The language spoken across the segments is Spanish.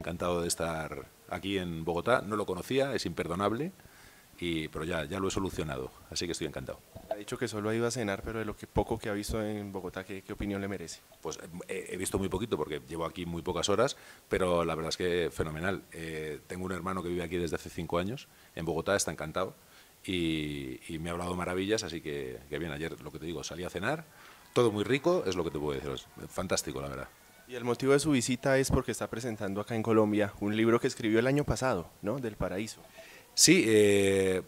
encantado de estar aquí en Bogotá. No lo conocía, es imperdonable, pero ya lo he solucionado, así que estoy encantado. Ha dicho que solo ha ido a cenar, pero de lo que poco que ha visto en Bogotá, ¿qué opinión le merece? Pues he visto muy poquito porque llevo aquí muy pocas horas, pero la verdad es que fenomenal. Tengo un hermano que vive aquí desde hace 5 años, en Bogotá, está encantado y me ha hablado maravillas, así que bien, ayer lo que te digo, salí a cenar, todo muy rico, es lo que te puedo decir, es fantástico la verdad. Y el motivo de su visita es porque está presentando acá en Colombia un libro que escribió el año pasado, ¿no? Del Paraíso. Sí,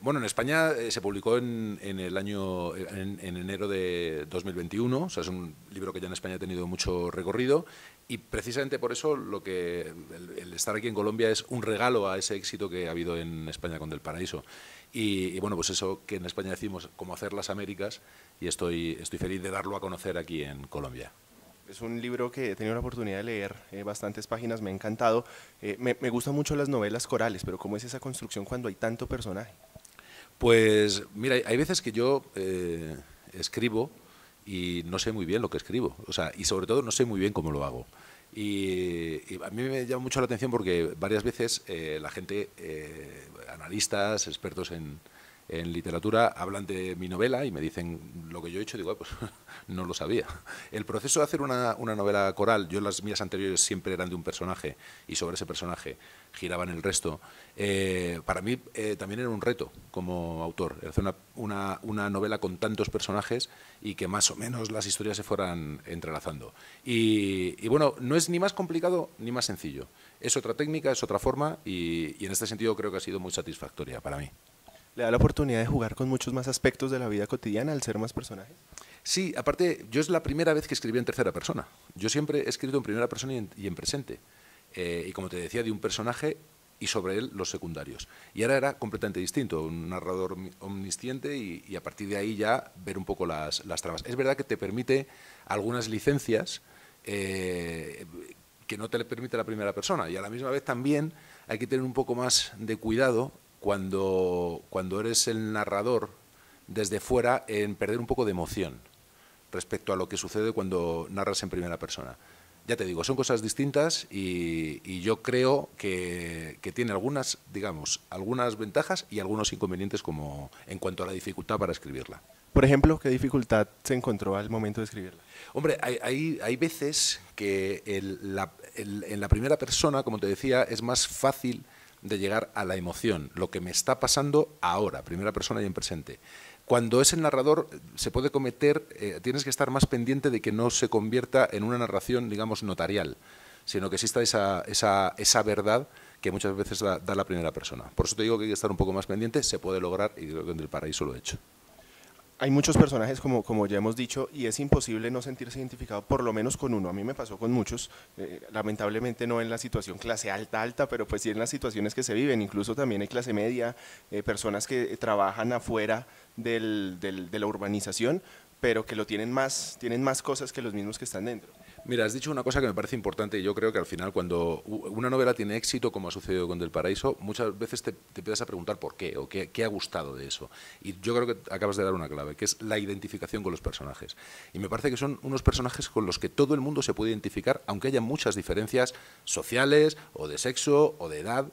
bueno, en España se publicó en el año, en enero de 2021, o sea, es un libro que ya en España ha tenido mucho recorrido y precisamente por eso el estar aquí en Colombia es un regalo a ese éxito que ha habido en España con Del Paraíso. Y bueno, pues eso que en España decimos como hacer las Américas y estoy feliz de darlo a conocer aquí en Colombia. Es un libro que he tenido la oportunidad de leer, bastantes páginas, me ha encantado. Me gustan mucho las novelas corales, pero ¿cómo es esa construcción cuando hay tanto personaje? Pues mira, hay veces que yo escribo y no sé muy bien lo que escribo, o sea, y sobre todo no sé muy bien cómo lo hago. Y a mí me llama mucho la atención porque varias veces la gente, analistas, expertos en literatura, hablan de mi novela y me dicen lo que yo he hecho, digo, pues no lo sabía. El proceso de hacer una novela coral, yo las mías anteriores siempre eran de un personaje y sobre ese personaje giraban el resto, para mí también era un reto como autor, hacer una novela con tantos personajes y que más o menos las historias se fueran entrelazando. Y bueno, no es ni más complicado ni más sencillo. Es otra técnica, es otra forma y en este sentido creo que ha sido muy satisfactoria para mí. ¿Le da la oportunidad de jugar con muchos más aspectos de la vida cotidiana al ser más personajes? Sí, aparte, yo es la primera vez que escribí en tercera persona. Yo siempre he escrito en primera persona y en presente. Y como te decía, de un personaje y sobre él los secundarios. Y ahora era completamente distinto, un narrador omnisciente y a partir de ahí ya ver un poco las tramas. Es verdad que te permite algunas licencias que no te le permite la primera persona y a la misma vez también hay que tener un poco más de cuidado cuando eres el narrador desde fuera en perder un poco de emoción respecto a lo que sucede cuando narras en primera persona. Ya te digo, son cosas distintas y yo creo que tiene algunas, digamos, algunas ventajas y algunos inconvenientes como en cuanto a la dificultad para escribirla. Por ejemplo, ¿qué dificultad se encontró al momento de escribirla? Hombre, hay veces que en la primera persona, como te decía, es más fácil de llegar a la emoción, lo que me está pasando ahora, primera persona y en presente. Cuando es el narrador se puede cometer, tienes que estar más pendiente de que no se convierta en una narración, digamos, notarial, sino que exista esa verdad que muchas veces da la primera persona. Por eso te digo que hay que estar un poco más pendiente, se puede lograr y creo que en El Paraíso lo he hecho. Hay muchos personajes, como ya hemos dicho, y es imposible no sentirse identificado por lo menos con uno. A mí me pasó con muchos, lamentablemente no en la situación clase alta, pero pues sí en las situaciones que se viven. Incluso también hay clase media, personas que trabajan afuera de la urbanización, pero que tienen más cosas que los mismos que están dentro. Mira, has dicho una cosa que me parece importante y yo creo que al final cuando una novela tiene éxito, como ha sucedido con Del Paraíso, muchas veces te empiezas a preguntar por qué o qué ha gustado de eso. Y yo creo que acabas de dar una clave, que es la identificación con los personajes. Y me parece que son unos personajes con los que todo el mundo se puede identificar, aunque haya muchas diferencias sociales o de sexo o de edad,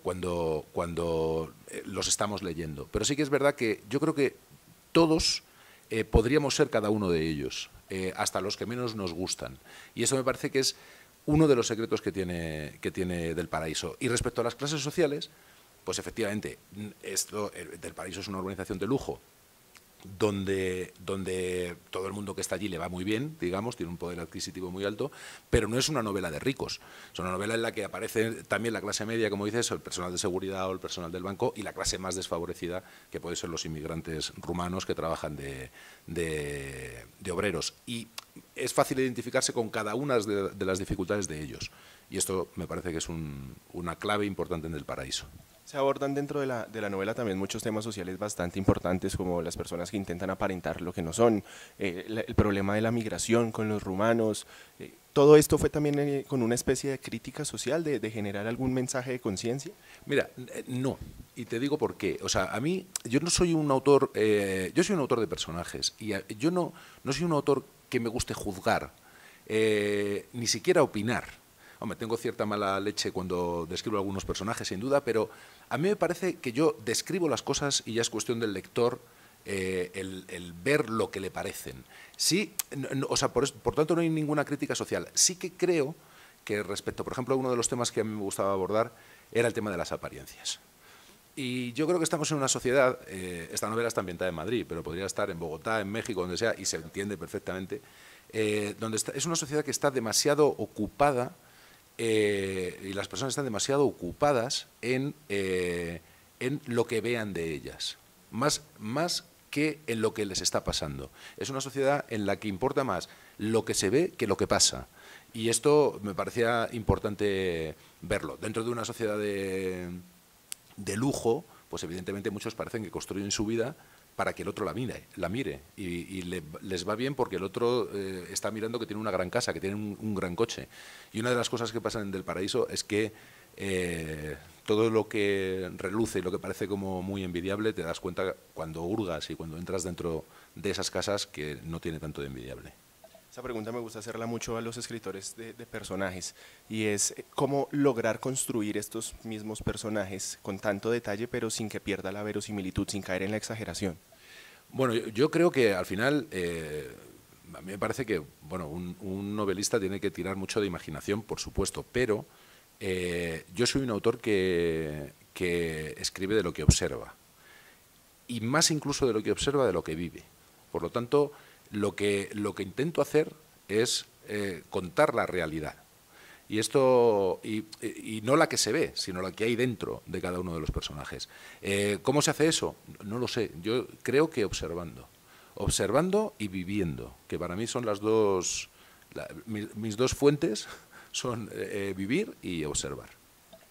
cuando los estamos leyendo. Pero sí que es verdad que yo creo que todos podríamos ser cada uno de ellos, hasta los que menos nos gustan. Y eso me parece que es uno de los secretos que tiene Del Paraíso. Y respecto a las clases sociales, pues efectivamente, Del Paraíso es una urbanización de lujo, donde todo el mundo que está allí le va muy bien, digamos, tiene un poder adquisitivo muy alto, pero no es una novela de ricos. Es una novela en la que aparece también la clase media, como dices, el personal de seguridad o el personal del banco, y la clase más desfavorecida, que puede ser los inmigrantes rumanos que trabajan de obreros. Y es fácil identificarse con cada una de las dificultades de ellos. Y esto me parece que es una clave importante en El Paraíso. Se abordan dentro de la novela también muchos temas sociales bastante importantes, como las personas que intentan aparentar lo que no son, el problema de la migración con los rumanos. ¿Todo esto fue también con una especie de crítica social, de generar algún mensaje de conciencia? Mira, no, y te digo por qué. O sea, a mí, yo no soy un autor, yo soy un autor de personajes, y yo no soy un autor que me guste juzgar, ni siquiera opinar. Hombre, tengo cierta mala leche cuando describo algunos personajes, sin duda, pero a mí me parece que yo describo las cosas y ya es cuestión del lector el ver lo que le parecen. Sí, o sea, por tanto no hay ninguna crítica social. Sí que creo que respecto, por ejemplo, a uno de los temas que a mí me gustaba abordar era el tema de las apariencias. Y yo creo que estamos en una sociedad, esta novela está ambientada en Madrid, pero podría estar en Bogotá, en México, donde sea, y se entiende perfectamente, donde es una sociedad que está demasiado ocupada y las personas están demasiado ocupadas en lo que vean de ellas, más que en lo que les está pasando. Es una sociedad en la que importa más lo que se ve que lo que pasa. Y esto me parecía importante verlo. Dentro de una sociedad de lujo, pues evidentemente muchos parecen que construyen su vida para que el otro la mire y les va bien porque el otro está mirando que tiene una gran casa, que tiene un gran coche. Y una de las cosas que pasan en Del Paraíso es que todo lo que reluce y lo que parece como muy envidiable, te das cuenta cuando hurgas y cuando entras dentro de esas casas que no tiene tanto de envidiable. Esa pregunta me gusta hacerla mucho a los escritores de personajes y es cómo lograr construir estos mismos personajes con tanto detalle pero sin que pierda la verosimilitud, sin caer en la exageración. Bueno, yo creo que al final a mí me parece que bueno, un novelista tiene que tirar mucho de imaginación, por supuesto, pero yo soy un autor que escribe de lo que observa y más incluso de lo que observa de lo que vive. Por lo tanto, lo que intento hacer es contar la realidad. Y esto y no la que se ve, sino la que hay dentro de cada uno de los personajes. ¿Cómo se hace eso? No lo sé. Yo creo que observando y viviendo, que para mí son las dos, mis dos fuentes son vivir y observar.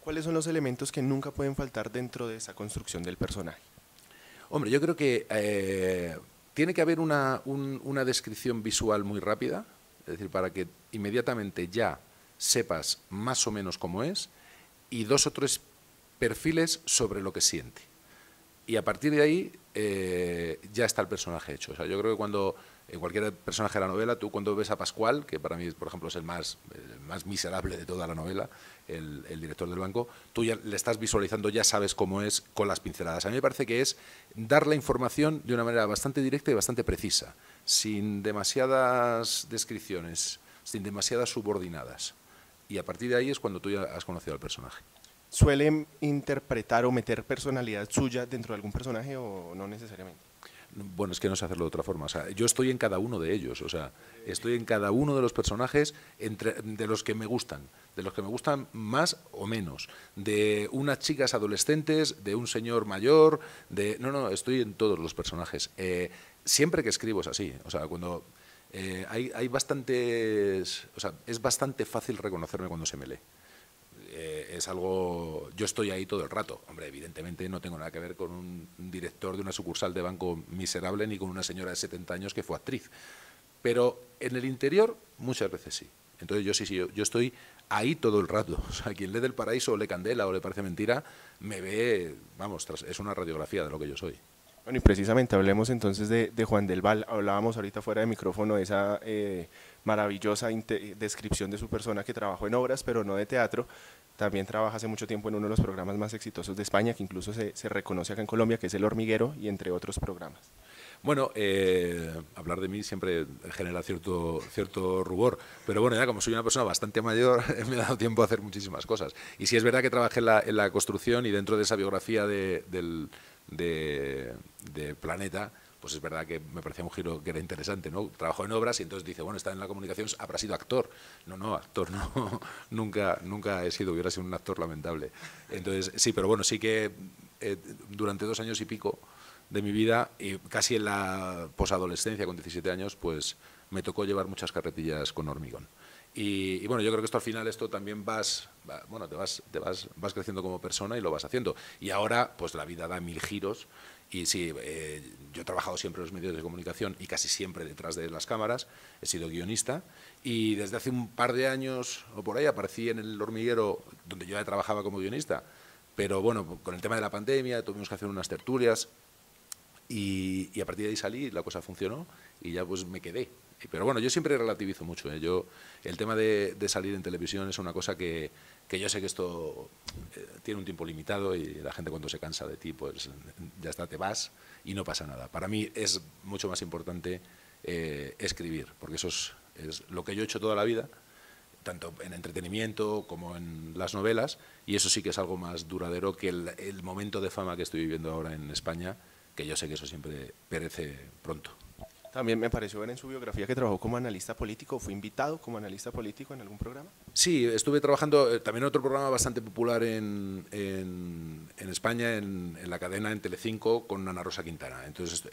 ¿Cuáles son los elementos que nunca pueden faltar dentro de esa construcción del personaje? Hombre, yo creo que tiene que haber una descripción visual muy rápida, es decir, para que inmediatamente ya sepas más o menos cómo es, y 2 o 3 perfiles sobre lo que siente. Y a partir de ahí ya está el personaje hecho. O sea, yo creo que cuando en cualquier personaje de la novela, tú cuando ves a Pascual, que para mí, por ejemplo, es el más miserable de toda la novela, el director del banco, tú ya le estás visualizando, ya sabes cómo es con las pinceladas. A mí me parece que es dar la información de una manera bastante directa y bastante precisa, sin demasiadas descripciones, sin demasiadas subordinadas. Y a partir de ahí es cuando tú ya has conocido al personaje. ¿Suelen interpretar o meter personalidad suya dentro de algún personaje o no necesariamente? Bueno, es que no sé hacerlo de otra forma. O sea, yo estoy en cada uno de ellos. O sea, estoy en cada uno de los personajes de los que me gustan más o menos. De unas chicas adolescentes, de un señor mayor, No, estoy en todos los personajes. Siempre que escribo es así. O sea, cuando hay bastantes... O sea, es bastante fácil reconocerme cuando se me lee. Es algo, yo estoy ahí todo el rato. Hombre, evidentemente no tengo nada que ver con un director de una sucursal de banco miserable ni con una señora de 70 años que fue actriz. Pero en el interior muchas veces sí. Entonces yo estoy ahí todo el rato. O sea, quien lee Del Paraíso o lee Candela o le parece mentira, me ve, vamos, es una radiografía de lo que yo soy. Bueno, y precisamente hablemos entonces de Juan del Val. Hablábamos ahorita fuera de micrófono de esa maravillosa descripción de su persona que trabajó en obras, pero no de teatro. También trabaja hace mucho tiempo en uno de los programas más exitosos de España, que incluso se reconoce acá en Colombia, que es El Hormiguero, y entre otros programas. Bueno, hablar de mí siempre genera cierto rubor, pero bueno, ya como soy una persona bastante mayor, me ha dado tiempo a hacer muchísimas cosas. Y sí es verdad que trabajé en la construcción y dentro de esa biografía de Planeta, pues es verdad que me parecía un giro que era interesante, ¿no? Trabajó en obras y entonces dice, bueno, está en la comunicación, habrá sido actor. No, actor no, nunca he sido, hubiera sido un actor lamentable. Entonces, sí, pero bueno, sí que durante 2 años y pico de mi vida, y casi en la posadolescencia, con 17 años, pues me tocó llevar muchas carretillas con hormigón. Y bueno, yo creo que esto al final, también vas creciendo como persona y lo vas haciendo. Y ahora, pues la vida da 1000 giros. Y sí, yo he trabajado siempre en los medios de comunicación y casi siempre detrás de las cámaras, he sido guionista y desde hace un par de años o por ahí aparecí en El Hormiguero, donde yo ya trabajaba como guionista, pero bueno, con el tema de la pandemia tuvimos que hacer unas tertulias y a partir de ahí salí, la cosa funcionó y ya pues me quedé. Pero bueno, yo siempre relativizo mucho, ¿eh? El tema de salir en televisión es una cosa que yo sé que esto tiene un tiempo limitado y la gente cuando se cansa de ti, pues ya está, te vas y no pasa nada. Para mí es mucho más importante escribir, porque eso es lo que yo he hecho toda la vida, tanto en entretenimiento como en las novelas, y eso sí que es algo más duradero que el momento de fama que estoy viviendo ahora en España, que yo sé que eso siempre perece pronto. También me pareció ver en su biografía que trabajó como analista político, fue invitado como analista político en algún programa. Sí, estuve trabajando también en otro programa bastante popular en España, en la cadena, en Telecinco, con Ana Rosa Quintana. Entonces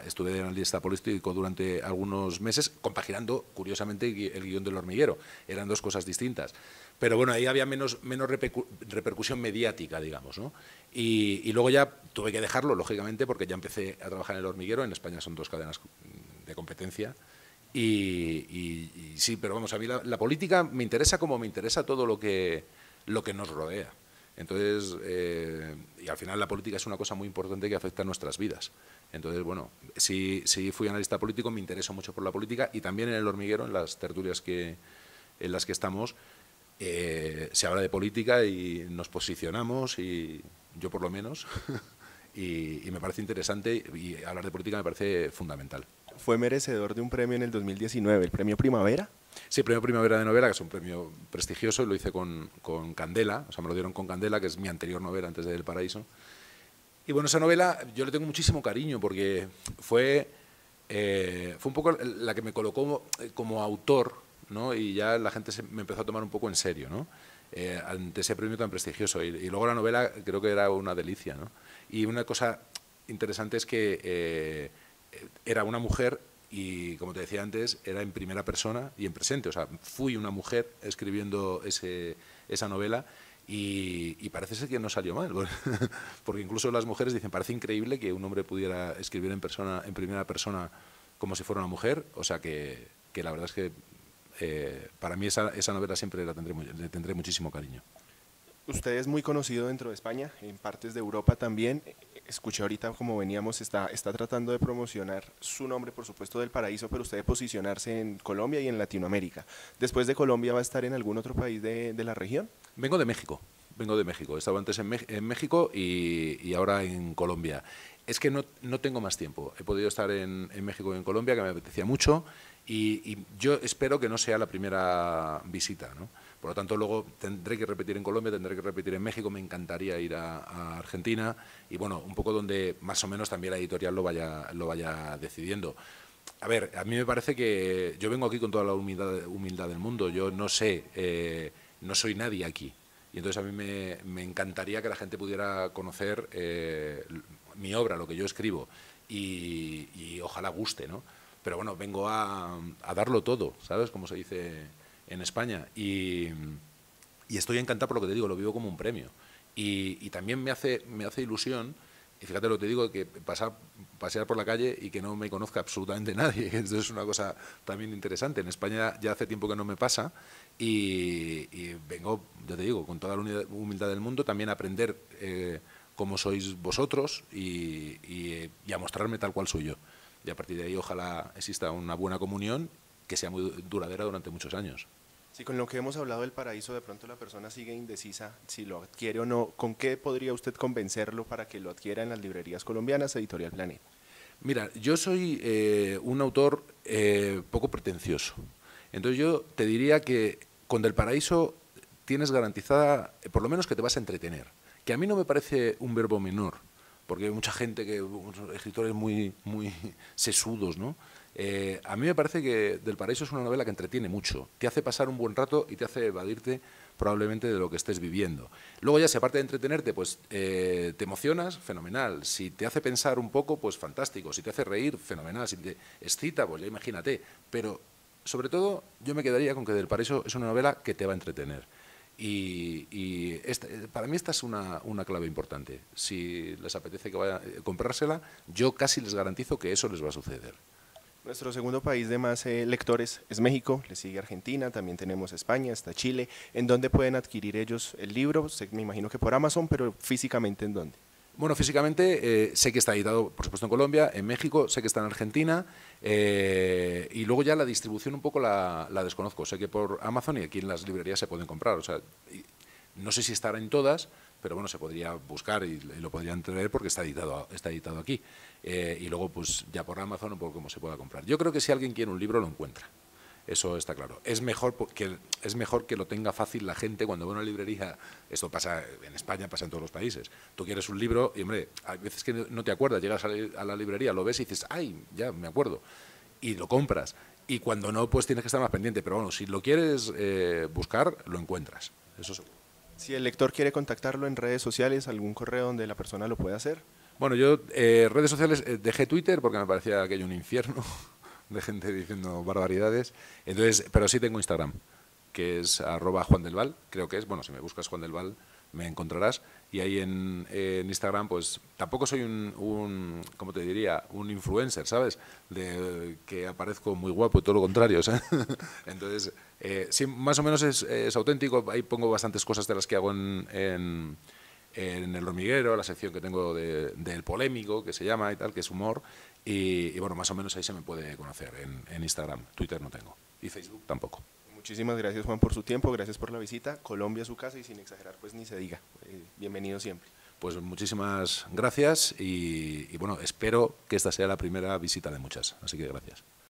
estuve de analista político durante algunos meses, compaginando, curiosamente, el guión del Hormiguero. Eran dos cosas distintas. Pero bueno, ahí había menos repercusión mediática, digamos, ¿no? Y luego ya tuve que dejarlo, lógicamente, porque ya empecé a trabajar en el Hormiguero. En España son dos cadenas de competencia. Y sí, pero vamos, a mí la política me interesa como me interesa todo lo que nos rodea. Entonces, y al final la política es una cosa muy importante que afecta a nuestras vidas. Entonces, bueno, sí fui analista político, me intereso mucho por la política y también en el Hormiguero, en las tertulias en las que estamos, se habla de política y nos posicionamos, y yo por lo menos, y me parece interesante, y hablar de política me parece fundamental. Fue merecedor de un premio en el 2019, el premio Primavera. Sí, premio Primavera de Novela, que es un premio prestigioso, y lo hice con Candela, o sea, me lo dieron con Candela, que es mi anterior novela antes de El Paraíso. Y bueno, esa novela yo le tengo muchísimo cariño porque fue un poco la que me colocó como autor, ¿no? Y ya la gente me empezó a tomar un poco en serio, ¿no? Ante ese premio tan prestigioso. Y luego la novela creo que era una delicia, ¿no? Y una cosa interesante es que era una mujer y, como te decía antes, era en primera persona y en presente. O sea, fui una mujer escribiendo esa novela y parece ser que no salió mal. Porque incluso las mujeres dicen, parece increíble que un hombre pudiera escribir en primera persona como si fuera una mujer. O sea, que la verdad es que para mí esa novela siempre le tendré muchísimo cariño. Usted es muy conocido dentro de España, en partes de Europa también. Escuché ahorita como veníamos, está tratando de promocionar su nombre, por supuesto, del Paraíso, pero usted de posicionarse en Colombia y en Latinoamérica. Después de Colombia, ¿va a estar en algún otro país de la región? Vengo de México. He estado antes en México y ahora en Colombia. Es que no tengo más tiempo. He podido estar en México y en Colombia, que me apetecía mucho, y yo espero que no sea la primera visita, ¿no? Por lo tanto, luego tendré que repetir en Colombia, tendré que repetir en México, me encantaría ir a Argentina, y bueno, un poco donde más o menos también la editorial lo vaya decidiendo. A ver, a mí me parece que yo vengo aquí con toda la humildad del mundo. Yo no sé, no soy nadie aquí. Y entonces a mí me encantaría que la gente pudiera conocer mi obra, lo que yo escribo, y ojalá guste, ¿no? Pero bueno, vengo a darlo todo, ¿sabes? Como se dice en España. Y estoy encantado por lo que te digo, lo vivo como un premio. Y también me hace ilusión, y fíjate lo que te digo, que pasear por la calle y que no me conozca absolutamente nadie. Esto es una cosa también interesante. En España ya hace tiempo que no me pasa, y vengo, ya te digo, con toda la humildad del mundo, también a aprender cómo sois vosotros y a mostrarme tal cual soy yo. Y a partir de ahí ojalá exista una buena comunión que sea muy duradera durante muchos años. Sí, con lo que hemos hablado del Paraíso, de pronto la persona sigue indecisa si lo adquiere o no. ¿Con qué podría usted convencerlo para que lo adquiera en las librerías colombianas, Editorial Planeta? Mira, yo soy un autor poco pretencioso. Entonces yo te diría que con Del Paraíso tienes garantizada, por lo menos, que te vas a entretener. Que a mí no me parece un verbo menor, porque hay mucha gente, escritores muy sesudos, ¿no? A mí me parece que Del Paraíso es una novela que entretiene mucho, te hace pasar un buen rato y te hace evadirte probablemente de lo que estés viviendo. Luego ya, si aparte de entretenerte, pues te emocionas, fenomenal. Si te hace pensar un poco, pues fantástico. Si te hace reír, fenomenal. Si te excita, pues ya imagínate. Pero, sobre todo, yo me quedaría con que Del Paraíso es una novela que te va a entretener. Para mí esta es una clave importante. Si les apetece que vaya a comprársela, yo casi les garantizo que eso les va a suceder. Nuestro segundo país de más lectores es México, le sigue Argentina, también tenemos España, está Chile. ¿En dónde pueden adquirir ellos el libro? Me imagino que por Amazon, pero físicamente ¿en dónde? Bueno, físicamente sé que está editado, por supuesto, en Colombia, en México, sé que está en Argentina, y luego ya la distribución un poco la desconozco. Sé que por Amazon y aquí en las librerías se pueden comprar. O sea, no sé si estará en todas, pero bueno, se podría buscar y lo podrían traer porque está editado aquí. Y luego, pues ya por Amazon o por cómo se pueda comprar. Yo creo que si alguien quiere un libro, lo encuentra. Eso está claro. Es mejor que lo tenga fácil la gente cuando va a una librería. Esto pasa en España, pasa en todos los países. Tú quieres un libro y, hombre, hay veces que no te acuerdas. Llegas a la librería, lo ves y dices, ¡ay, ya me acuerdo! Y lo compras. Y cuando no, pues tienes que estar más pendiente. Pero bueno, si lo quieres buscar, lo encuentras. Eso seguro. Si el lector quiere contactarlo en redes sociales, algún correo donde la persona lo pueda hacer. Bueno, yo redes sociales dejé Twitter porque me parecía aquello un infierno de gente diciendo barbaridades. Entonces, pero sí tengo Instagram, que es @JuanDelVal, creo que es. Bueno, si me buscas Juan del Val me encontrarás. Y ahí en Instagram, pues tampoco soy ¿cómo te diría? Un influencer, ¿sabes? De que aparezco muy guapo y todo lo contrario, ¿sabes? Entonces, sí, más o menos es auténtico. Ahí pongo bastantes cosas de las que hago en El Hormiguero, la sección que tengo del polémico, que se llama y tal, que es humor. Y bueno, más o menos ahí se me puede conocer en Instagram. Twitter no tengo. Y Facebook tampoco. Muchísimas gracias, Juan, por su tiempo, gracias por la visita. Colombia es su casa y sin exagerar, pues ni se diga. Bienvenido siempre. Pues muchísimas gracias y bueno, espero que esta sea la primera visita de muchas. Así que gracias.